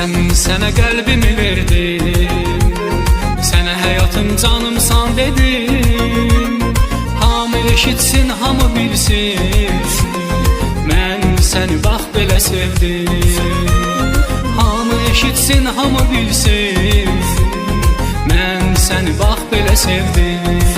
Mən sənə qəlbimi verdim, sənə həyatım canımsan dedim. Hamı eşitsin, hamı bilsin, mən səni bax belə sevdim. Hamı eşitsin, hamı bilsin, mən səni bax belə sevdim.